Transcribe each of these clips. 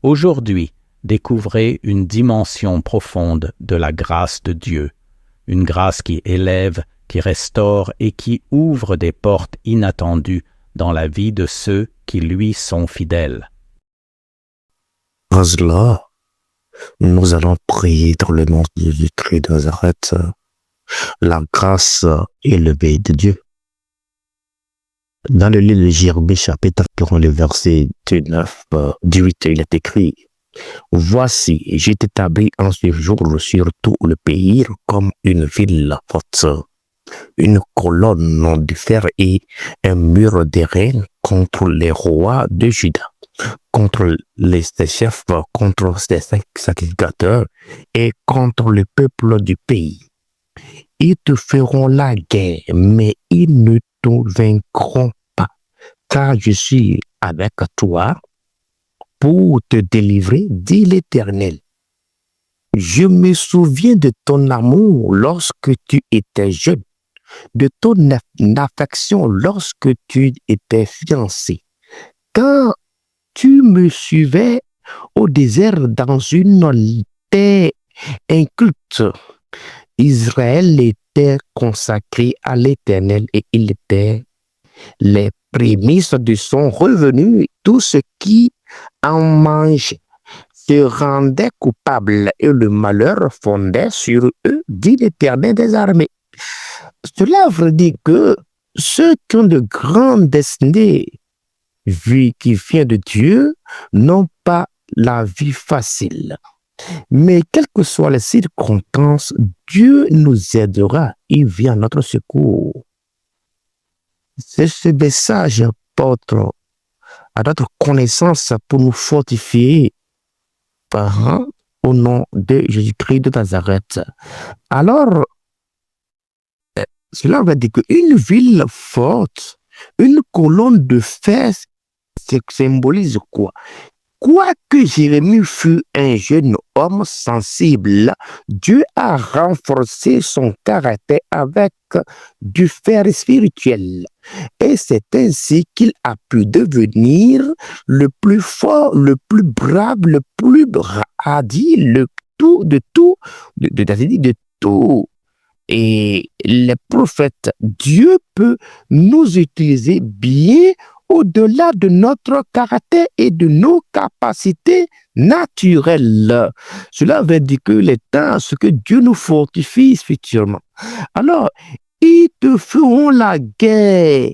Aujourd'hui, découvrez une dimension profonde de la grâce de Dieu, une grâce qui élève, qui restaure et qui ouvre des portes inattendues dans la vie de ceux qui lui sont fidèles. À cela, nous allons prier dans le nom de Jésus-Christ de Nazareth, la grâce élevée de Dieu. Dans le livre de Jérémie, chapitre 40, le verset 9, 18, il est écrit: Voici, j'ai établi en ce jour sur tout le pays comme une ville forte, une colonne de fer et un mur d'airain contre les rois de Juda, contre les chefs, contre les sacrificateurs et contre le peuple du pays. Ils te feront la guerre, mais ils ne te vaincront pas, car je suis avec toi pour te délivrer, dit l'Éternel. Je me souviens de ton amour lorsque tu étais jeune, de ton affection lorsque tu étais fiancé, quand tu me suivais au désert dans une terre inculte. Israël était consacré à l'Éternel et il était les prémices de son revenu. Tout ce qui en mangeait se rendait coupable et le malheur fondait sur eux, dit l'Éternel des armées. Cela veut dire que ceux qui ont de grandes destinées, vie qui vient de Dieu, n'ont pas la vie facile. Mais quelles que soient les circonstances, Dieu nous aidera. Il vient à notre secours. C'est ce message porte à notre connaissance pour nous fortifier au nom de Jésus-Christ de Nazareth. Alors, cela veut dire qu'une ville forte, une colonne de fer, symbolise quoi? Quoique Jérémie fut un jeune homme sensible, Dieu a renforcé son caractère avec du fer spirituel. Et c'est ainsi qu'il a pu devenir le plus fort, le plus brave, le plus hardi, de tout. Et les prophètes, Dieu peut nous utiliser bien au-delà de notre caractère et de nos capacités naturelles. Cela veut dire que les temps, ce que Dieu nous fortifie spirituellement. Alors, ils te feront la guerre.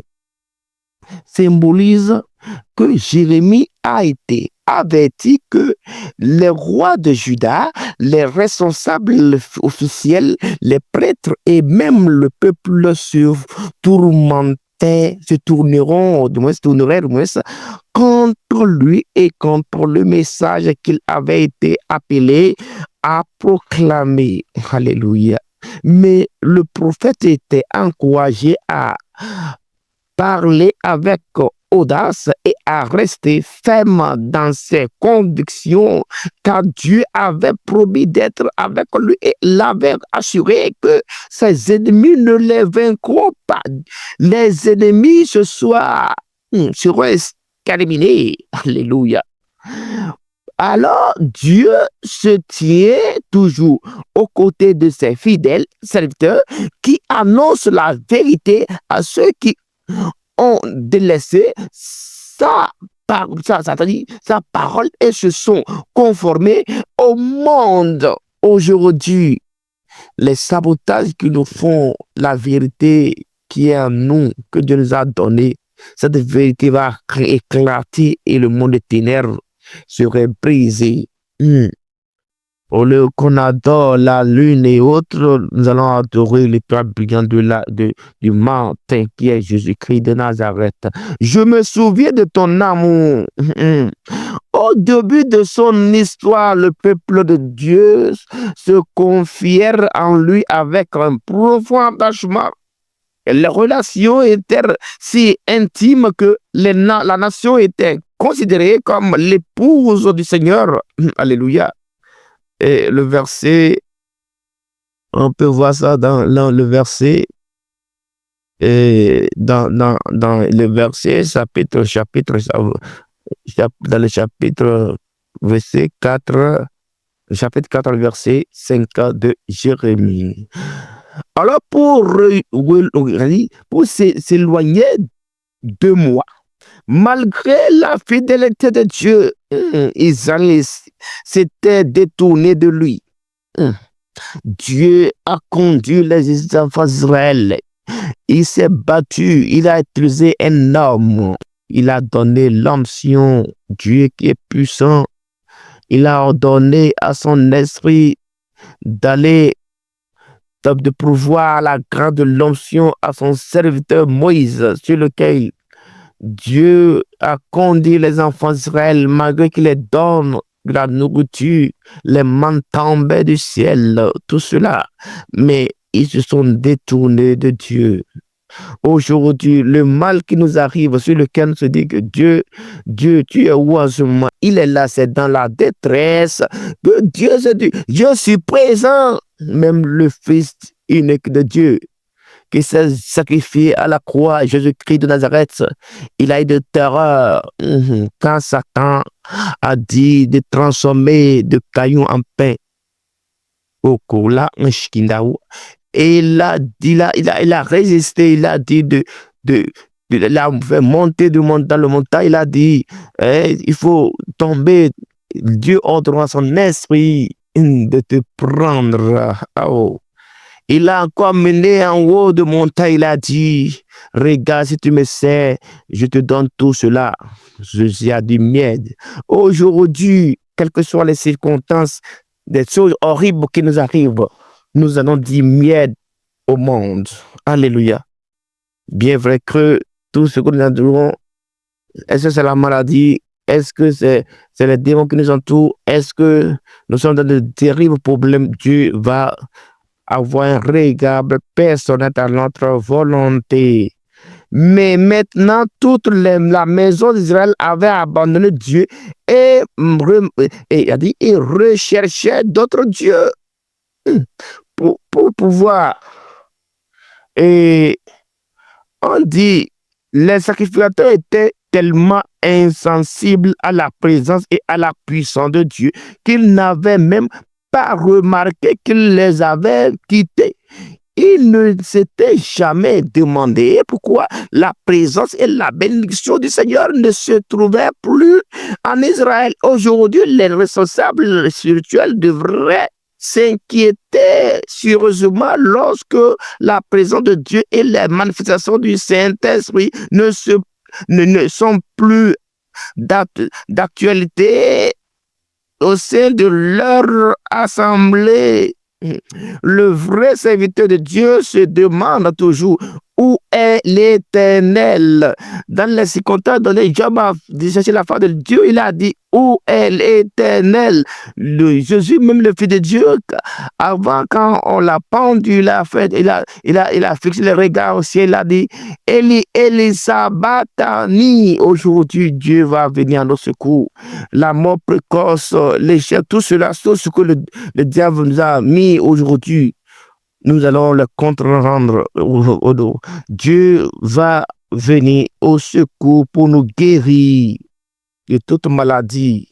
Symbolise que Jérémie a été averti que les rois de Juda, les responsables officiels, les prêtres et même le peuple se tourneraient contre lui et contre le message qu'il avait été appelé à proclamer. Alléluia. Mais le prophète était encouragé à parler avec audace et à rester ferme dans ses convictions, car Dieu avait promis d'être avec lui et l'avait assuré que ses ennemis ne les vaincront pas. Les ennemis seront exterminés. Alléluia. Alors, Dieu se tient toujours aux côtés de ses fidèles serviteurs qui annoncent la vérité à ceux qui ont délaissé sa parole et se sont conformés au monde. Aujourd'hui, les sabotages qui nous font la vérité qui est en nous, que Dieu nous a donnée, cette vérité va éclater et le monde des ténèbres serait brisé. Au lieu qu'on adore la lune et autres, nous allons adorer l'étoile brillante du matin qui est Jésus-Christ de Nazareth. Je me souviens de ton amour. Au début de son histoire, le peuple de Dieu se confièrent en lui avec un profond attachement. Les relations étaient si intimes que la nation était considérée comme l'épouse du Seigneur. Alléluia. Et le verset, on peut voir ça dans le verset, dans le verset, dans le chapitre verset 4, chapitre 4, verset 5 de Jérémie. Alors, pour s'éloigner de moi, malgré la fidélité de Dieu, Israël s'était détourné de lui. Dieu a conduit les enfants d'Israël. Il s'est battu, il a utilisé un homme, il a donné l'onction, Dieu qui est puissant. Il a ordonné à son esprit d'aller, de pouvoir la grande de l'onction à son serviteur Moïse, sur lequel Dieu a conduit les enfants d'Israël, malgré qu'il les donne de la nourriture, les mannes tombaient du ciel, tout cela. Mais ils se sont détournés de Dieu. Aujourd'hui, le mal qui nous arrive, sur lequel on se dit que Dieu, tu es où en ce moment? Il est là, c'est dans la détresse que Dieu se dit, je suis présent. Même le Fils unique de Dieu, qui s'est sacrifié à la croix, Jésus-Christ de Nazareth, il a eu de terreur quand Satan a dit de transformer de cailloux en pain. Et il a résisté, il a dit de la monter dans le montagne, il a dit, il faut tomber, Dieu ordonnera son esprit de te prendre. Oh. Il a encore mené en haut de montagne, il a dit, regarde, si tu me sais, je te donne tout cela. Jésus a dit, mied. Aujourd'hui, quelles que soient les circonstances, des choses horribles qui nous arrivent, nous allons dire mied au monde. Alléluia. Bien vrai que tout ce que nous avons, est-ce que c'est la maladie? Est-ce que c'est les démons qui nous entourent? Est-ce que nous sommes dans de terribles problèmes? Dieu va avoir un regard personnel à notre volonté. Mais maintenant, toute la maison d'Israël avait abandonné Dieu et recherchait d'autres dieux pour pouvoir. Et on dit, les sacrificateurs étaient tellement insensibles à la présence et à la puissance de Dieu qu'ils n'avaient même pas remarqué qu'il les avait quittés. Il ne s'était jamais demandé pourquoi la présence et la bénédiction du Seigneur ne se trouvaient plus en Israël. Aujourd'hui, les responsables spirituels devraient s'inquiéter sérieusement lorsque la présence de Dieu et les manifestations du Saint-Esprit ne sont plus d'actualité au sein de leur assemblée. Le vrai serviteur de Dieu se demande toujours où est l'Éternel. Dans les circonstances données, Job a cherché la face de Dieu, il a dit où est l'Éternel. Jésus, même le Fils de Dieu, avant quand on l'a pendu, il a fixé le regard au ciel, il a dit Eli, Eli, Sabatani. Aujourd'hui, Dieu va venir à nos secours. La mort précoce, l'échec, tout cela, tout ce que le diable nous a mis aujourd'hui, nous allons le contre-rendre au dos. Dieu va venir au secours pour nous guérir de toute maladie.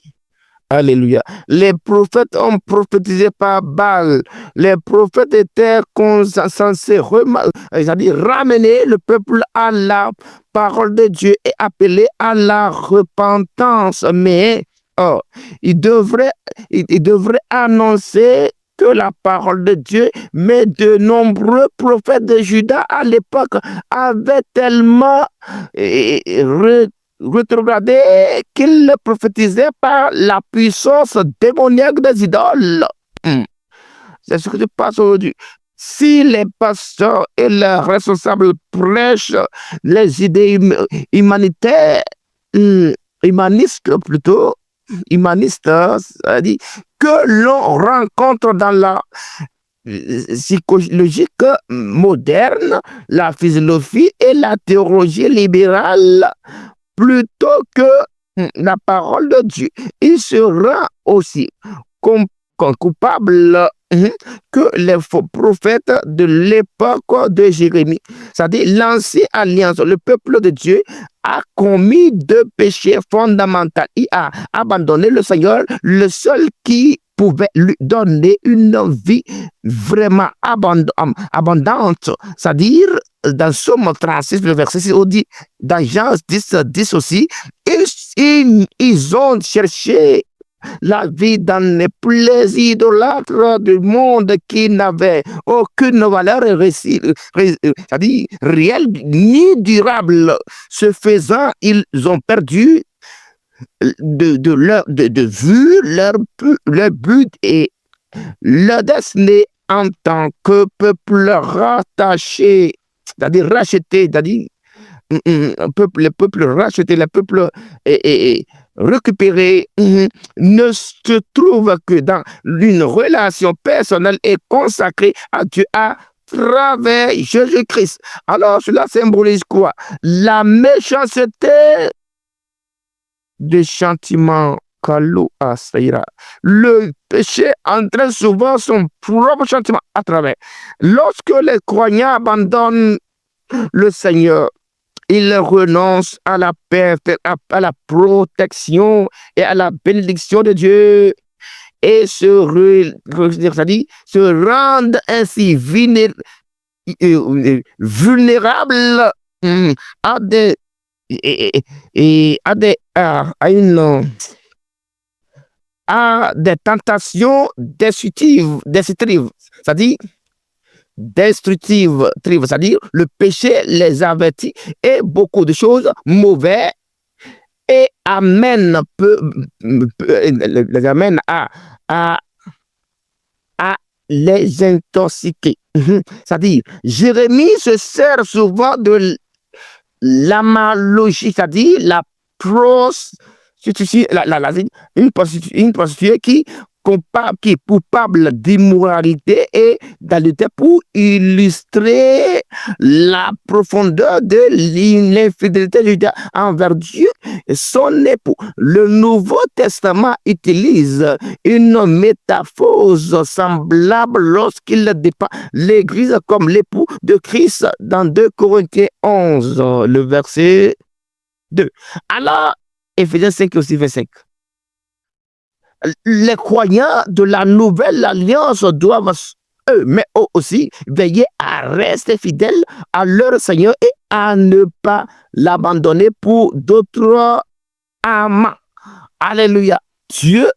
Alléluia. Les prophètes ont prophétisé par Baal. Les prophètes étaient censés ramener le peuple à la parole de Dieu et appeler à la repentance. Mais ils devraient annoncer que la parole de Dieu, mais de nombreux prophètes de Juda à l'époque avaient tellement rétrogradé qu'ils prophétisaient par la puissance démoniaque des idoles. C'est ce que se passe aujourd'hui. Si les pasteurs et les responsables prêchent les idées humanitaires, humanistes plutôt, humanistes, c'est-à-dire que l'on rencontre dans la psychologie moderne, la philosophie et la théologie libérale, plutôt que la parole de Dieu. Il sera aussi coupable que les faux prophètes de l'époque de Jérémie, c'est-à-dire l'ancienne alliance, le peuple de Dieu a commis deux péchés fondamentaux. Il a abandonné le Seigneur, le seul qui pouvait lui donner une vie vraiment abondante, c'est-à-dire dans Somme 36, le verset 6, on dit, dans Jean 10 aussi, ils ont cherché la vie dans les plaisirs idolâtres du monde qui n'avaient aucune valeur c'est-à-dire réelle ni durable. Ce faisant, ils ont perdu de vue leur but et leur destinée en tant que peuple rattaché, c'est-à-dire racheté, c'est-à-dire le peuple racheté, le peuple récupéré, ne se trouve que dans une relation personnelle et consacrée à Dieu à travers Jésus-Christ. Alors, cela symbolise quoi? La méchanceté des sentiments qu'Allah assaillera. Le péché entraîne souvent son propre sentiment à travers. Lorsque les croyants abandonnent le Seigneur, ils renoncent à la perte, à la protection et à la bénédiction de Dieu et se rendent ainsi vulnérables à des à des tentations destructives, c'est-à-dire destructives, c'est-à-dire le péché les avertit et beaucoup de choses mauvaises et les amène à les intoxiquer. C'est-à-dire, Jérémie se sert souvent de l'analogie, c'est-à-dire une prostituée qui est coupable d'immoralité et d'adultère pour illustrer la profondeur de l'infidélité de Judas envers Dieu et son époux. Le Nouveau Testament utilise une métaphore semblable lorsqu'il dépeint l'Église comme l'époux de Christ dans 2 Corinthiens 11, le verset 2. Alors, Éphésiens 5 aussi, verset 5. Les croyants de la nouvelle alliance doivent, eux, mais eux aussi, veiller à rester fidèles à leur Seigneur et à ne pas l'abandonner pour d'autres amants. Alléluia. Dieu,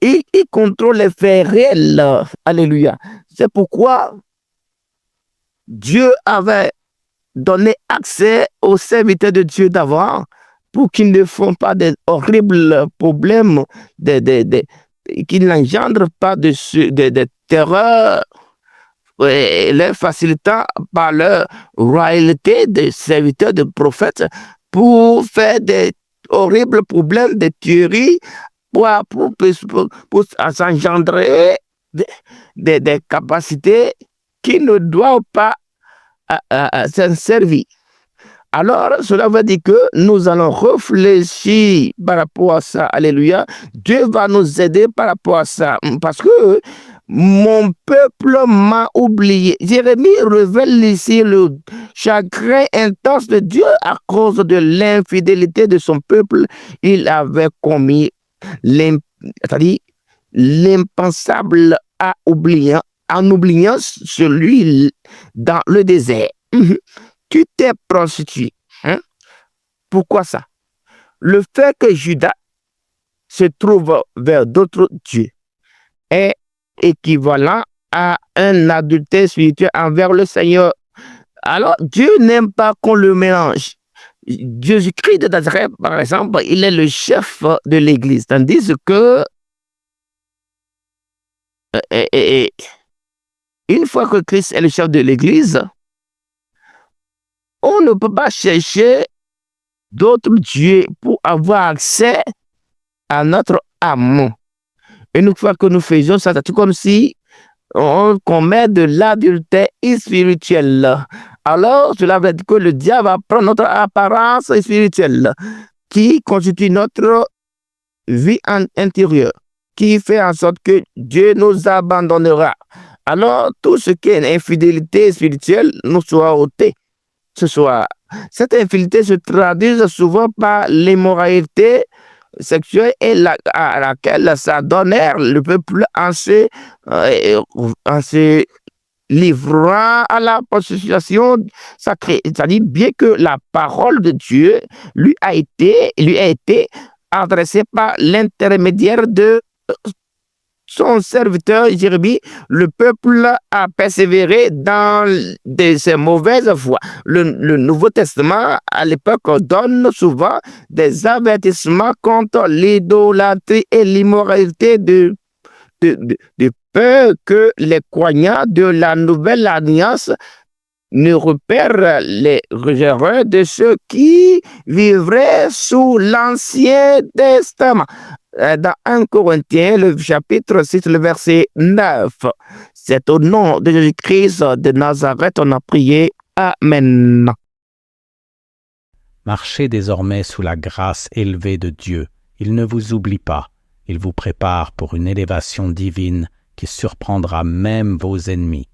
il contrôle les faits réels. Alléluia. C'est pourquoi Dieu avait donné accès aux serviteurs de Dieu d'avant pour qu'ils ne font pas des horribles problèmes, qu'ils n'engendrent pas de terreur, les facilitant par leur royauté de serviteurs, de prophètes, pour faire des horribles problèmes de tuerie, pour s'engendrer des capacités qui ne doivent pas s'en servir. Alors, cela veut dire que nous allons réfléchir par rapport à ça. Alléluia. Dieu va nous aider par rapport à ça. Parce que mon peuple m'a oublié. Jérémie révèle ici le chagrin intense de Dieu à cause de l'infidélité de son peuple. Il avait commis l'impensable en oubliant celui dans le désert. Tu t'es prostitué. Pourquoi ça? Le fait que Judas se trouve vers d'autres dieux est équivalent à un adultère spirituel envers le Seigneur. Alors, Dieu n'aime pas qu'on le mélange. Jésus-Christ de Nazareth, par exemple, il est le chef de l'Église, tandis que une fois que Christ est le chef de l'Église, on ne peut pas chercher d'autres dieux pour avoir accès à notre âme. Une fois que nous faisons ça, c'est comme si on commet de l'adultère spirituel. Alors, cela veut dire que le diable va prendre notre apparence spirituelle qui constitue notre vie intérieure, qui fait en sorte que Dieu nous abandonnera. Alors, tout ce qui est infidélité spirituelle nous soit ôté. Cette infidélité se traduit souvent par l'immoralité sexuelle à laquelle s'adonnèrent le peuple en se livrant à la prostitution sacrée. C'est-à-dire bien que la parole de Dieu lui a été adressée par l'intermédiaire de son serviteur Jérémie, le peuple a persévéré dans ses mauvaises voies. Le Nouveau Testament, à l'époque, donne souvent des avertissements contre l'idolâtrie et l'immoralité de peur que les croyants de la Nouvelle Alliance ne repèrent les erreurs de ceux qui vivraient sous l'Ancien Testament. Dans 1 Corinthiens, le chapitre 6, le verset 9. C'est au nom de Jésus-Christ de Nazareth, on a prié. Amen. Marchez désormais sous la grâce élevée de Dieu. Il ne vous oublie pas. Il vous prépare pour une élévation divine qui surprendra même vos ennemis.